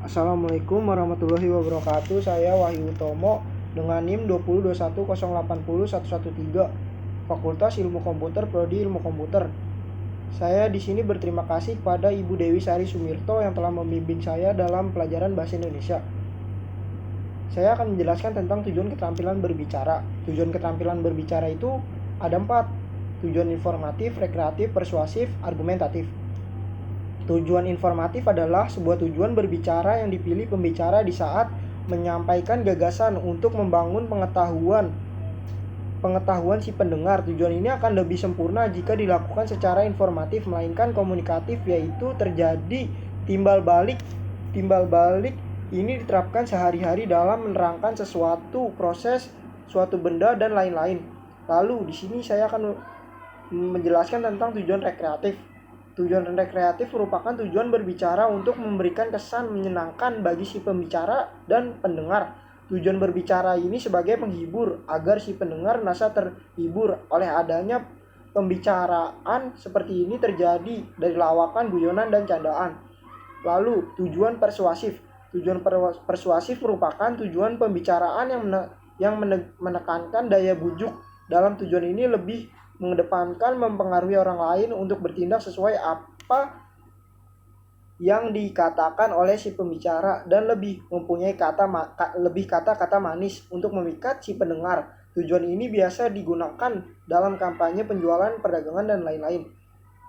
Assalamualaikum warahmatullahi wabarakatuh. Saya Wahyu Utomo dengan NIM 2021080113 Fakultas Ilmu Komputer Prodi Ilmu Komputer. Saya di sini berterima kasih kepada Ibu Dewi Sari Sumirto yang telah membimbing saya dalam pelajaran Bahasa Indonesia. Saya akan menjelaskan tentang tujuan keterampilan berbicara. Tujuan keterampilan berbicara itu ada 4. Tujuan informatif, rekreatif, persuasif, argumentatif. Tujuan informatif adalah sebuah tujuan berbicara yang dipilih pembicara di saat menyampaikan gagasan untuk membangun pengetahuan si pendengar. Tujuan ini akan lebih sempurna jika dilakukan secara informatif melainkan komunikatif, yaitu terjadi timbal balik. Timbal balik ini diterapkan sehari-hari dalam menerangkan sesuatu proses, suatu benda dan lain-lain. Lalu di sini saya akan menjelaskan tentang tujuan rekreatif. Tujuan rekreatif merupakan tujuan berbicara untuk memberikan kesan menyenangkan bagi si pembicara dan pendengar. Tujuan berbicara ini sebagai penghibur agar si pendengar merasa terhibur oleh adanya pembicaraan seperti ini terjadi dari lawakan, guyonan, dan candaan. Lalu tujuan persuasif. Tujuan persuasif merupakan tujuan pembicaraan yang menekankan daya bujuk. Dalam tujuan ini lebih mengedepankan mempengaruhi orang lain untuk bertindak sesuai apa yang dikatakan oleh si pembicara dan lebih mempunyai kata-kata manis untuk memikat si pendengar. Tujuan ini biasa digunakan dalam kampanye penjualan, perdagangan, dan lain-lain.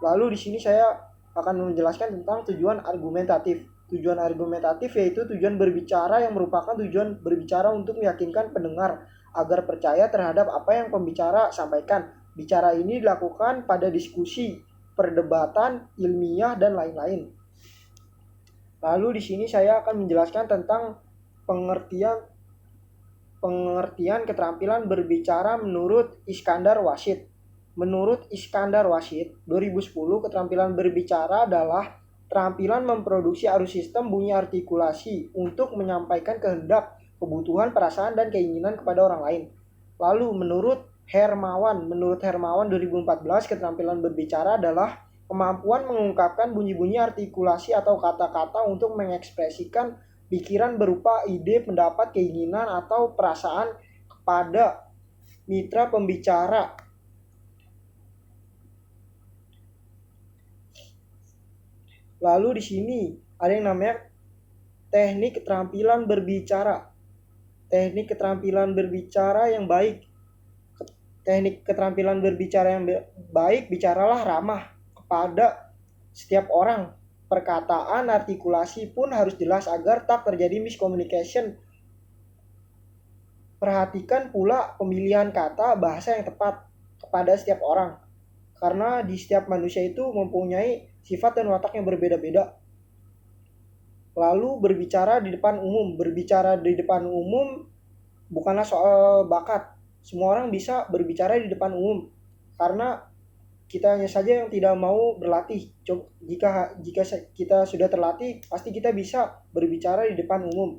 Lalu di sini saya akan menjelaskan tentang tujuan argumentatif. Tujuan argumentatif yaitu tujuan berbicara yang merupakan tujuan berbicara untuk meyakinkan pendengar agar percaya terhadap apa yang pembicara sampaikan. Bicara ini dilakukan pada diskusi, perdebatan, ilmiah, dan lain-lain. Lalu di sini saya akan menjelaskan tentang pengertian keterampilan berbicara menurut Iskandar Wasid. Menurut Iskandar Wasid, 2010 keterampilan berbicara adalah keterampilan memproduksi arus sistem bunyi artikulasi untuk menyampaikan kehendak, kebutuhan, perasaan, dan keinginan kepada orang lain. Lalu menurut Hermawan 2014 keterampilan berbicara adalah kemampuan mengungkapkan bunyi-bunyi artikulasi atau kata-kata untuk mengekspresikan pikiran berupa ide, pendapat, keinginan, atau perasaan kepada mitra pembicara. Lalu di sini ada yang namanya teknik keterampilan berbicara. Teknik keterampilan berbicara yang baik. Teknik keterampilan berbicara yang baik, bicaralah ramah kepada setiap orang. Perkataan, artikulasi pun harus jelas agar tak terjadi miscommunication. Perhatikan pula pemilihan kata bahasa yang tepat kepada setiap orang. Karena di setiap manusia itu mempunyai sifat dan watak yang berbeda-beda. Lalu berbicara di depan umum. Berbicara di depan umum bukanlah soal bakat. Semua orang bisa berbicara di depan umum karena kita hanya saja yang tidak mau berlatih. Jika kita sudah terlatih, pasti kita bisa berbicara di depan umum.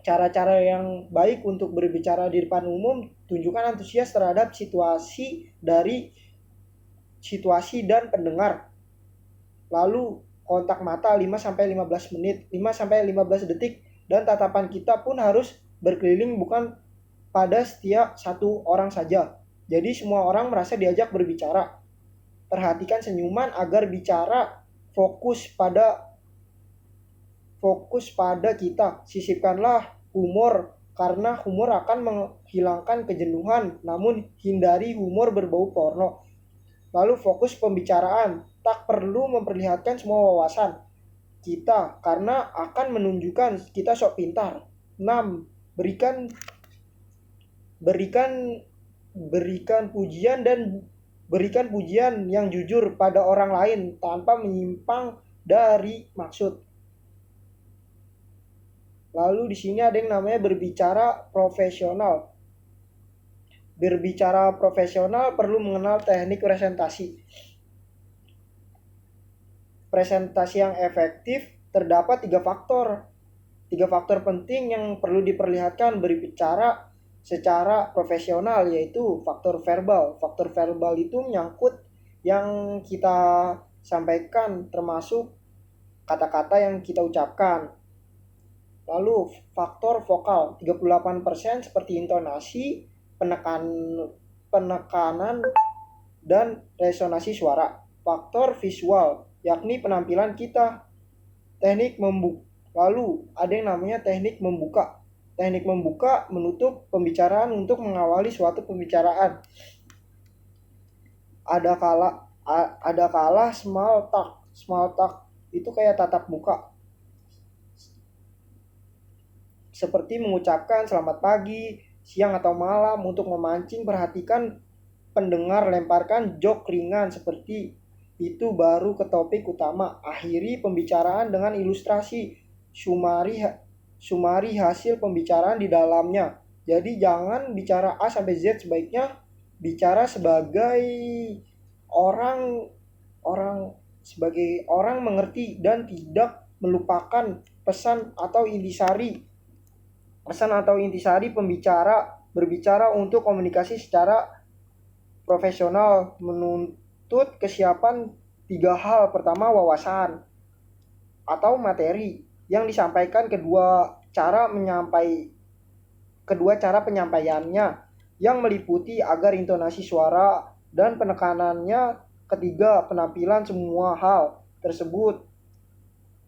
Cara-cara yang baik untuk berbicara di depan umum, tunjukkan antusias terhadap situasi dan pendengar. Lalu kontak mata 5-15 menit, 5-15 detik, dan tatapan kita pun harus berkeliling bukan pada setiap satu orang saja. Jadi semua orang merasa diajak berbicara. Perhatikan senyuman agar bicara fokus pada kita. Sisipkanlah humor karena humor akan menghilangkan kejenuhan, namun hindari humor berbau porno. Lalu fokus pembicaraan, tak perlu memperlihatkan semua wawasan kita karena akan menunjukkan kita sok pintar. 6. Berikan pujian yang jujur pada orang lain tanpa menyimpang dari maksud. Lalu di sini ada yang namanya berbicara profesional. Berbicara profesional perlu mengenal teknik presentasi. Presentasi yang efektif terdapat 3 faktor. 3 faktor penting yang perlu diperlihatkan berbicara secara profesional, yaitu faktor verbal. Faktor verbal itu menyangkut yang kita sampaikan, termasuk kata-kata yang kita ucapkan. Lalu faktor vokal 38% seperti intonasi, penekanan dan resonansi suara. Faktor visual yakni penampilan kita. Teknik membuka. Lalu ada yang namanya teknik membuka. Teknik membuka menutup pembicaraan untuk mengawali suatu pembicaraan. Ada kala small talk. Small talk itu kayak tatap muka. Seperti mengucapkan selamat pagi, siang atau malam untuk memancing perhatikan pendengar, lemparkan joke ringan seperti itu baru ke topik utama. Akhiri pembicaraan dengan ilustrasi sumari hasil pembicaraan di dalamnya. Jadi jangan bicara A sampai Z, sebaiknya bicara sebagai orang mengerti dan tidak melupakan pesan atau intisari berbicara untuk komunikasi secara profesional menuntut kesiapan 3 hal. Pertama, wawasan atau materi yang disampaikan, kedua cara penyampaiannya yang meliputi agar intonasi suara dan penekanannya, ketiga penampilan. Semua hal tersebut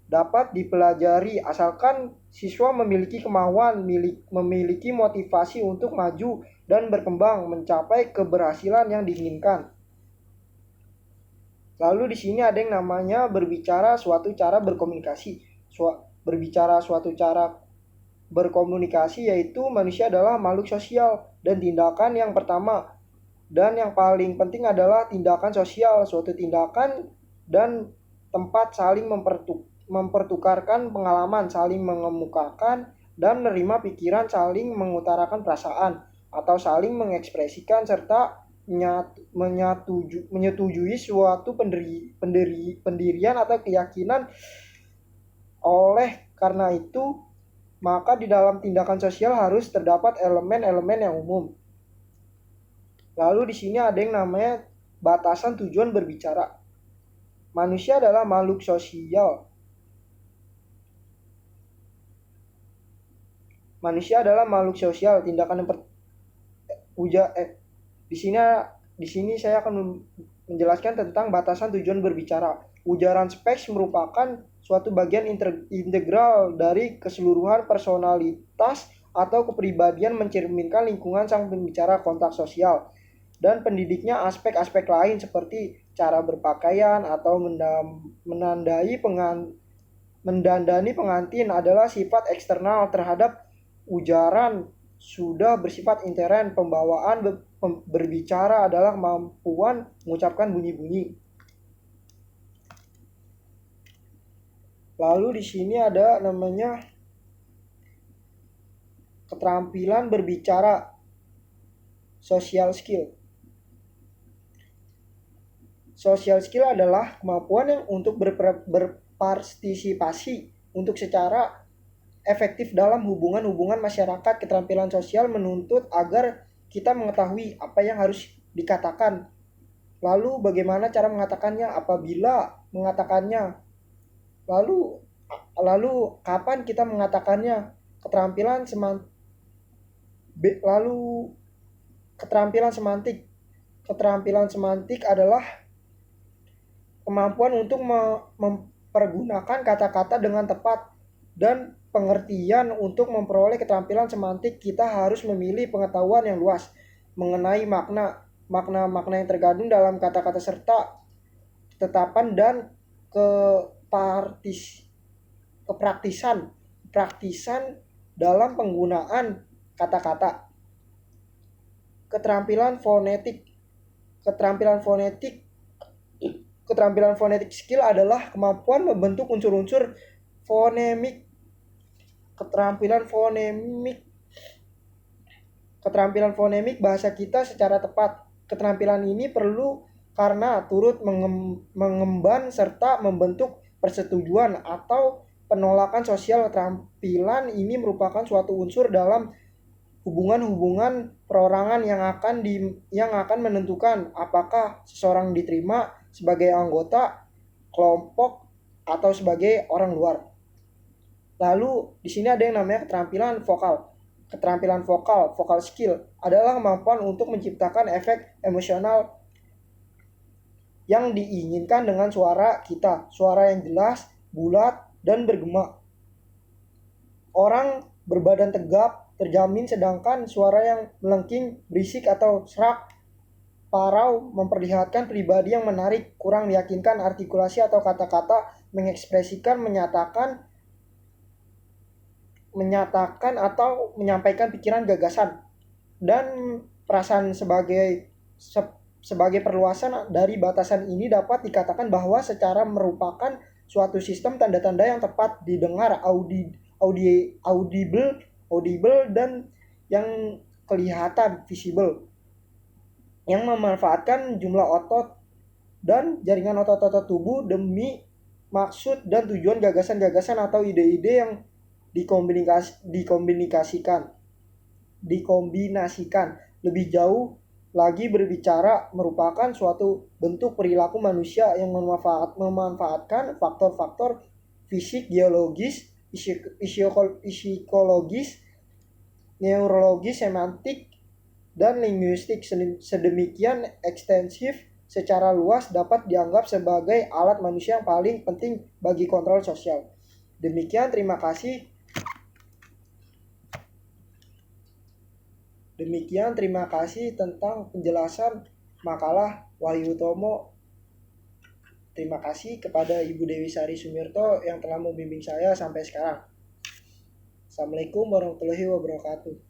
dapat dipelajari asalkan siswa memiliki kemauan, memiliki motivasi untuk maju dan berkembang mencapai keberhasilan yang diinginkan. Lalu di sini ada yang namanya berbicara suatu cara berkomunikasi. Berbicara suatu cara berkomunikasi yaitu manusia adalah makhluk sosial, dan tindakan yang pertama dan yang paling penting adalah tindakan sosial. Suatu tindakan dan tempat saling mempertukarkan pengalaman, saling mengemukakan dan menerima pikiran, saling mengutarakan perasaan atau saling mengekspresikan serta menyetujui suatu pendirian atau keyakinan. Oleh karena itu, maka di dalam tindakan sosial harus terdapat elemen-elemen yang umum. Lalu di sini ada yang namanya batasan tujuan berbicara. Manusia adalah makhluk sosial. Tindakan di sini saya akan menjelaskan tentang batasan tujuan berbicara. Ujaran speks merupakan suatu bagian integral dari keseluruhan personalitas atau kepribadian, mencerminkan lingkungan sang pembicara, kontak sosial, dan pendidiknya. Aspek-aspek lain seperti cara berpakaian atau mendandani pengantin adalah sifat eksternal terhadap ujaran. Sudah bersifat intern. Pembawaan berbicara adalah kemampuan mengucapkan bunyi-bunyi. Lalu di sini ada namanya keterampilan berbicara, social skill. Social skill adalah kemampuan yang untuk berpartisipasi untuk secara efektif dalam hubungan masyarakat. Keterampilan sosial menuntut agar kita mengetahui apa yang harus dikatakan, lalu bagaimana cara mengatakannya, apabila mengatakannya, lalu kapan kita mengatakannya. Keterampilan semantik adalah kemampuan untuk mempergunakan kata-kata dengan tepat dan pengertian. Untuk memperoleh keterampilan semantik, kita harus memilih pengetahuan yang luas mengenai makna yang terkandung dalam kata-kata serta ketetapan dan praktisan dalam penggunaan kata-kata. Keterampilan fonetik skill adalah kemampuan membentuk unsur-unsur fonemik. Keterampilan fonemik bahasa kita secara tepat. Keterampilan ini perlu karena turut mengemban serta membentuk persetujuan atau penolakan sosial. Keterampilan ini merupakan suatu unsur dalam hubungan perorangan yang akan menentukan apakah seseorang diterima sebagai anggota kelompok atau sebagai orang luar. Lalu di sini ada yang namanya keterampilan vokal. Keterampilan vocal skill adalah kemampuan untuk menciptakan efek emosional yang diinginkan dengan suara kita. Suara yang jelas, bulat, dan bergema. Orang berbadan tegap terjamin, sedangkan suara yang melengking, berisik, atau serak parau memperlihatkan pribadi yang menarik, kurang meyakinkan. Artikulasi atau kata-kata mengekspresikan, menyatakan atau menyampaikan pikiran, gagasan, dan perasaan. Sebagai perluasan dari batasan ini dapat dikatakan bahwa secara merupakan suatu sistem tanda-tanda yang tepat didengar, audible, dan yang kelihatan, visible, yang memanfaatkan jumlah otot dan jaringan otot-otot tubuh demi maksud dan tujuan gagasan-gagasan atau ide-ide yang dikombinasikan. Lebih jauh lagi berbicara merupakan suatu bentuk perilaku manusia yang memanfaatkan faktor-faktor fisik, geologis, psikologis, neurologis, semantik, dan linguistik sedemikian ekstensif secara luas dapat dianggap sebagai alat manusia yang paling penting bagi kontrol sosial. Demikian, terima kasih. Tentang penjelasan makalah Wahyu Utomo. Terima kasih kepada Ibu Dewi Sari Sumirto yang telah membimbing saya sampai sekarang. Assalamualaikum warahmatullahi wabarakatuh.